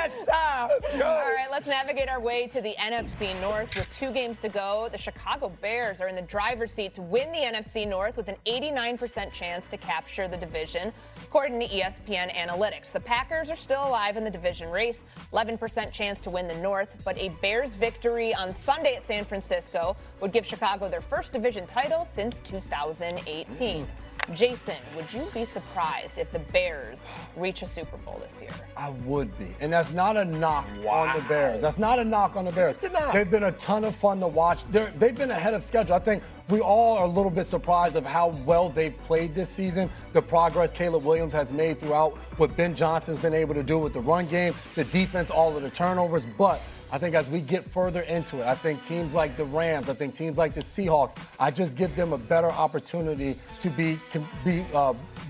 Yes, sir. Let's go. All right, let's navigate our way to the NFC North with 2 games to go. The Chicago Bears are in the driver's seat to win the NFC North with an 89% chance to capture the division, according to ESPN Analytics. The Packers are still alive in the division race, 11% chance to win the North, but a Bears victory on Sunday at San Francisco would give Chicago their first division title since 2018. Jason, would you be surprised if the Bears reach a Super Bowl this year? I would be. And that's not a knock on the Bears. That's not a knock on the Bears. They've been a ton of fun to watch. They've been ahead of schedule. I think we all are a little bit surprised of how well they've played this season, the progress Caleb Williams has made throughout, what Ben Johnson's been able to do with the run game, the defense, all of the turnovers. But I think as we get further into it, I think teams like the Rams, I think teams like the Seahawks, I just give them a better opportunity to be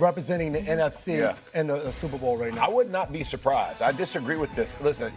representing the NFC in the Super Bowl right now. I would not be surprised. I disagree with this. Listen,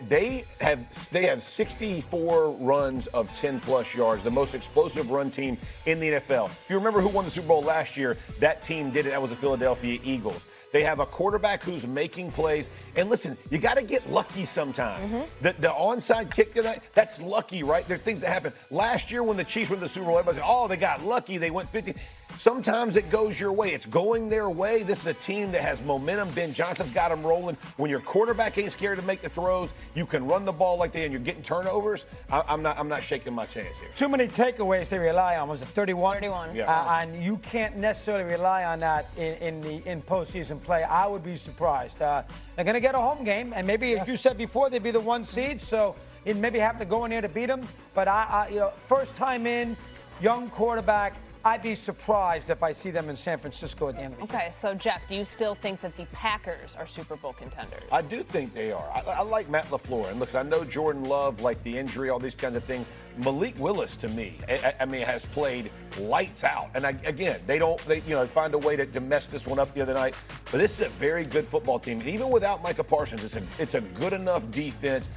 they have 64 runs of 10-plus yards, the most explosive run team in the NFL. If you remember who won the Super Bowl last year, that team did it. That was the Philadelphia Eagles. They have a quarterback who's making plays. And listen, you got to get lucky sometimes. The onside kick tonight, that's lucky, right? There are things that happen. Last year when the Chiefs went to the Super Bowl, everybody said, oh, they got lucky. They went 50. Sometimes it goes your way. It's going their way. This is a team that has momentum. Ben Johnson's got them rolling. When your quarterback ain't scared to make the throws, you can run the ball like and you're getting turnovers. I'm not shaking my chance here. Too many takeaways to rely on. Was it 31? 31. Yeah. And you can't necessarily rely on that in postseason play. I would be surprised. They're going to get a home game, and maybe, as you said before, they'd be the 1 seed, so you'd maybe have to go in there to beat them. But first time in, young quarterback. I'd be surprised if I see them in San Francisco at the end of the year. Okay, so Jeff, do you still think that the Packers are Super Bowl contenders? I do think they are. I like Matt LaFleur. And look, I know Jordan Love, like the injury, all these kinds of things. Malik Willis, to me, has played lights out. And again, they find a way to mess this one up the other night. But this is a very good football team. And even without Micah Parsons, it's a good enough defense.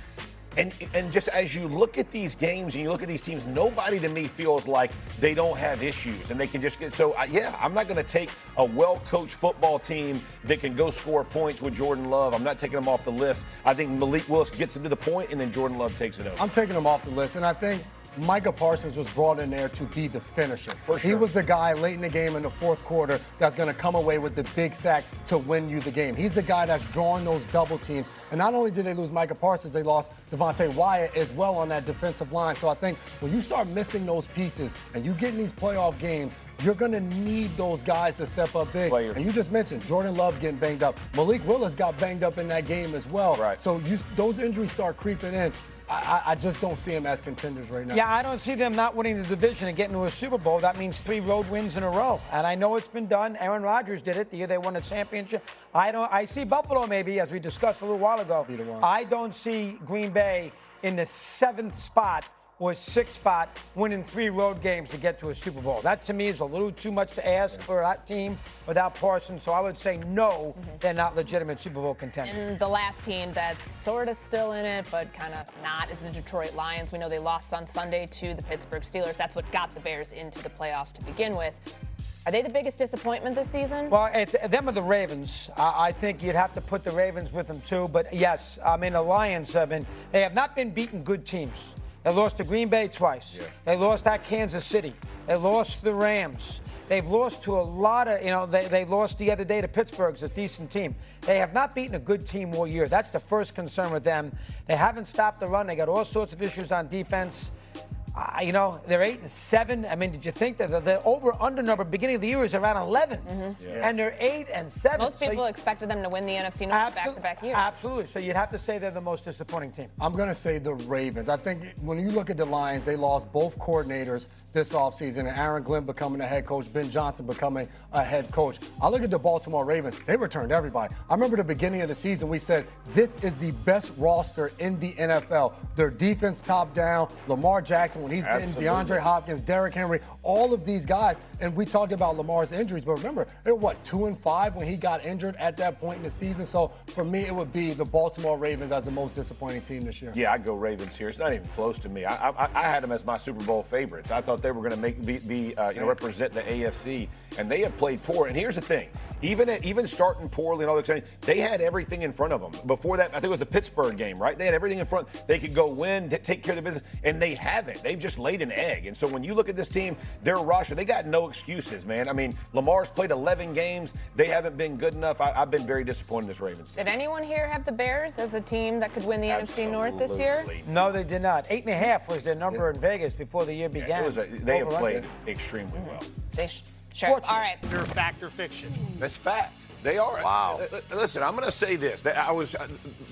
And just as you look at these games and you look at these teams, nobody to me feels like they don't have issues and they can just get. So, I'm not going to take a well-coached football team that can go score points with Jordan Love. I'm not taking them off the list. I think Malik Willis gets them to the point, and then Jordan Love takes it over. I'm taking them off the list, and I think Micah Parsons was brought in there to be the finisher. For sure. He was the guy late in the game in the fourth quarter that's going to come away with the big sack to win you the game. He's the guy that's drawing those double teams. And not only did they lose Micah Parsons, they lost Devontae Wyatt as well on that defensive line. So I think when you start missing those pieces and you get in these playoff games, you're going to need those guys to step up big. And you just mentioned Jordan Love getting banged up. Malik Willis got banged up in that game as well. Right. So those injuries start creeping in. I just don't see them as contenders right now. Yeah, I don't see them not winning the division and getting to a Super Bowl. That means 3 road wins in a row. And I know it's been done. Aaron Rodgers did it the year they won the championship. I see Buffalo maybe, as we discussed a little while ago. I don't see Green Bay in the 7th spot or 6th spot winning 3 road games to get to a Super Bowl. That, to me, is a little too much to ask for that team without Parsons. So I would say no, they're not legitimate Super Bowl contenders. And the last team that's sort of still in it, but kind of not, is the Detroit Lions. We know they lost on Sunday to the Pittsburgh Steelers. That's what got the Bears into the playoffs to begin with. Are they the biggest disappointment this season? Well, it's them or the Ravens. I think you'd have to put the Ravens with them, too. But, yes, I mean, the Lions they have not been beating good teams. They lost to Green Bay twice. Yeah. They lost at Kansas City. They lost to the Rams. They've lost to a lot of, they lost the other day to Pittsburgh, it's a decent team. They have not beaten a good team all year. That's the first concern with them. They haven't stopped the run. They got all sorts of issues on defense. They're 8-7. I mean, did you think that the over-under number beginning of the year is around 11? And they're 8-7. Most people expected them to win the NFC North back-to-back years. Absolutely. So you'd have to say they're the most disappointing team. I'm going to say the Ravens. I think when you look at the Lions, they lost both coordinators this offseason, and Aaron Glenn becoming a head coach, Ben Johnson becoming a head coach. I look at the Baltimore Ravens. They returned everybody. I remember the beginning of the season, we said, this is the best roster in the NFL. Their defense top down. Lamar Jackson, when he's getting Absolutely. DeAndre Hopkins, Derrick Henry, all of these guys. And we talked about Lamar's injuries, but remember, they were 2-5 when he got injured at that point in the season. So for me, it would be the Baltimore Ravens as the most disappointing team this year. Yeah, I'd go Ravens here. It's not even close to me. I had them as my Super Bowl favorites. I thought they were going to represent the AFC, and they have played poor. And here's the thing: even starting poorly and all that, they had everything in front of them. Before that, I think it was the Pittsburgh game, right? They had everything in front. They could go win, take care of the business, and they haven't. They've just laid an egg. And so when you look at this team, their roster, they got no excuses, man. I mean, Lamar's played 11 games. They haven't been good enough. I've been very disappointed in this Ravens team. Did anyone here have the Bears as a team that could win the NFC North this year? No, they did not. 8.5 was their number in Vegas before the year began. They have played extremely well. Sure. All right. They're fact or fiction. That's fact. They are. Wow. Listen, I'm going to say this. I was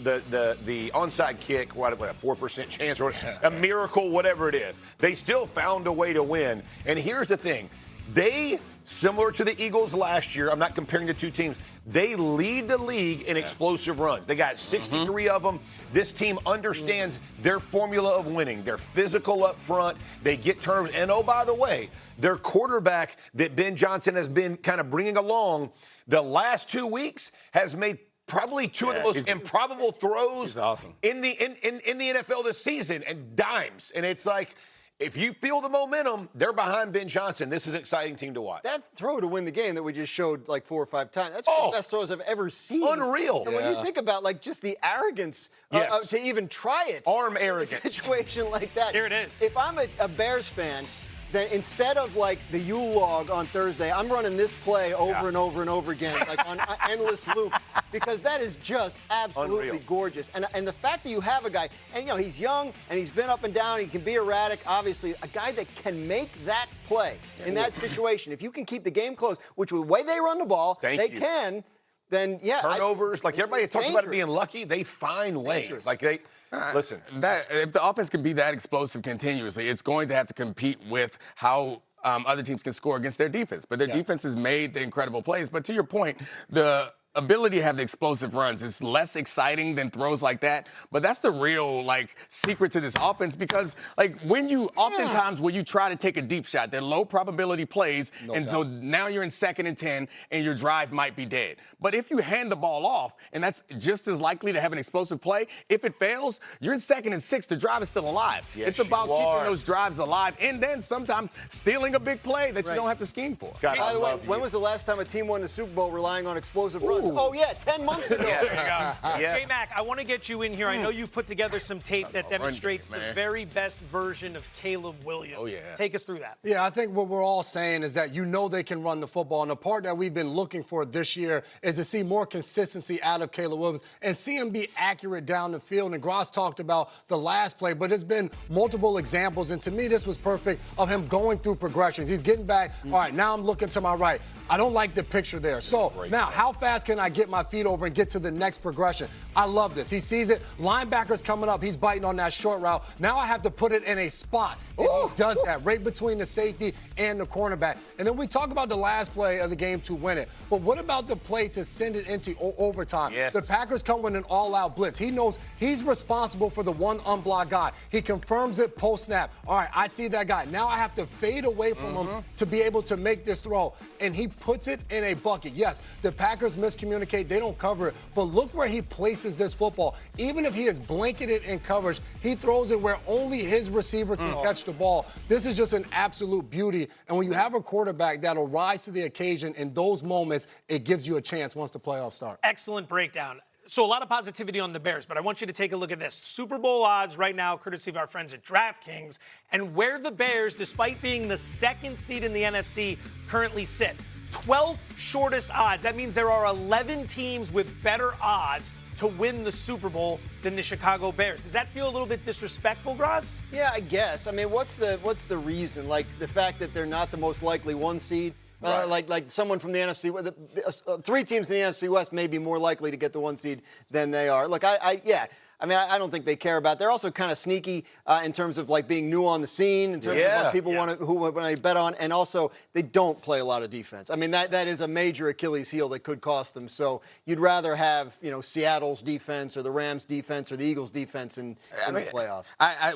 the onside kick, what a 4% chance or a miracle, whatever it is. They still found a way to win. And here's the thing. They, similar to the Eagles last year, I'm not comparing the two teams, they lead the league in explosive runs. They got 63 of them. This team understands their formula of winning. They're physical up front. They get turnovers. And, oh, by the way, their quarterback that Ben Johnson has been kind of bringing along the last 2 weeks has made probably two of the most improbable throws in the NFL this season, and dimes. And it's like, if you feel the momentum, they're behind Ben Johnson. This is an exciting team to watch. That throw to win the game that we just showed like 4 or 5 times, that's one of the best throws I've ever seen. Unreal. And when you think about like just the arrogance to even try it. Arm arrogance. In a situation like that. Here it is. If I'm a Bears fan, then instead of like the Yule log on Thursday, I'm running this play over and over and over again, like on endless loop, because that is just absolutely gorgeous. And the fact that you have a guy, and he's young and he's been up and down, he can be erratic, obviously, a guy that can make that play in that situation. If you can keep the game close, which with the way they run the ball, can. Then turnovers, like everybody talks about it being lucky, they find ways. Like they listen. That if the offense can be that explosive continuously, it's going to have to compete with how other teams can score against their defense. But their defense has made the incredible plays. But to your point, the ability to have the explosive runs is less exciting than throws like that, but that's the real secret to this offense, because when you try to take a deep shot, they're low probability plays, so now you're in 2nd and 10 and your drive might be dead. But if you hand the ball off, and that's just as likely to have an explosive play, if it fails, you're in 2nd and 6, the drive is still alive. It's about keeping those drives alive and then sometimes stealing a big play that you don't have to scheme for. By the way, when was the last time a team won the Super Bowl relying on explosive runs? Oh, yeah, 10 months ago. J-Mac, I want to get you in here. I know you've put together some tape that demonstrates the very best version of Caleb Williams. Oh, yeah. Take us through that. Yeah, I think what we're all saying is that they can run the football. And the part that we've been looking for this year is to see more consistency out of Caleb Williams and see him be accurate down the field. And Gross talked about the last play, but there's been multiple examples. And to me, this was perfect of him going through progressions. He's getting back. All right, now I'm looking to my right. I don't like the picture there. So now, how fast can I get my feet over and get to the next progression? I love this. He sees it. Linebacker's coming up. He's biting on that short route. Now I have to put it in a spot. And he does that right between the safety and the cornerback. And then we talk about the last play of the game to win it. But what about the play to send it into overtime? The Packers come with an all-out blitz. He knows he's responsible for the one unblocked guy. He confirms it post-snap. All right, I see that guy. Now I have to fade away from him to be able to make this throw. And he puts it in a bucket. Yes, the Packers miscommunicate. They don't cover it. But look where he places this football. Even if he is blanketed in coverage, he throws it where only his receiver can catch the ball. This is just an absolute beauty. And when you have a quarterback that'll rise to the occasion in those moments, it gives you a chance once the playoffs start. Excellent breakdown. So a lot of positivity on the Bears, but I want you to take a look at this. Super Bowl odds right now, courtesy of our friends at DraftKings, and where the Bears, despite being the 2nd seed in the NFC, currently sit. 12th shortest odds. That means there are 11 teams with better odds to win the Super Bowl than the Chicago Bears. Does that feel a little bit disrespectful, Graz? Yeah, I guess. I mean, what's the reason? Like the fact that they're not the most likely 1 seed? Like someone from the NFC, 3 teams in the NFC West may be more likely to get the 1 seed than they are. Look, I mean, I don't think they care about. They're also kind of sneaky in terms of like being new on the scene, in terms of what people want to, when they bet on, and also they don't play a lot of defense. I mean, that is a major Achilles heel that could cost them. So you'd rather have, you know, Seattle's defense or the Rams' defense or the Eagles' defense in the playoffs.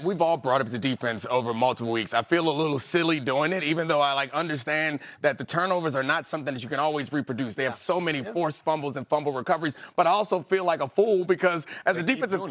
We've all brought up the defense over multiple weeks. I feel a little silly doing it, even though I like understand that the turnovers are not something that you can always reproduce. They have so many forced fumbles and fumble recoveries, but I also feel like a fool because as a defensive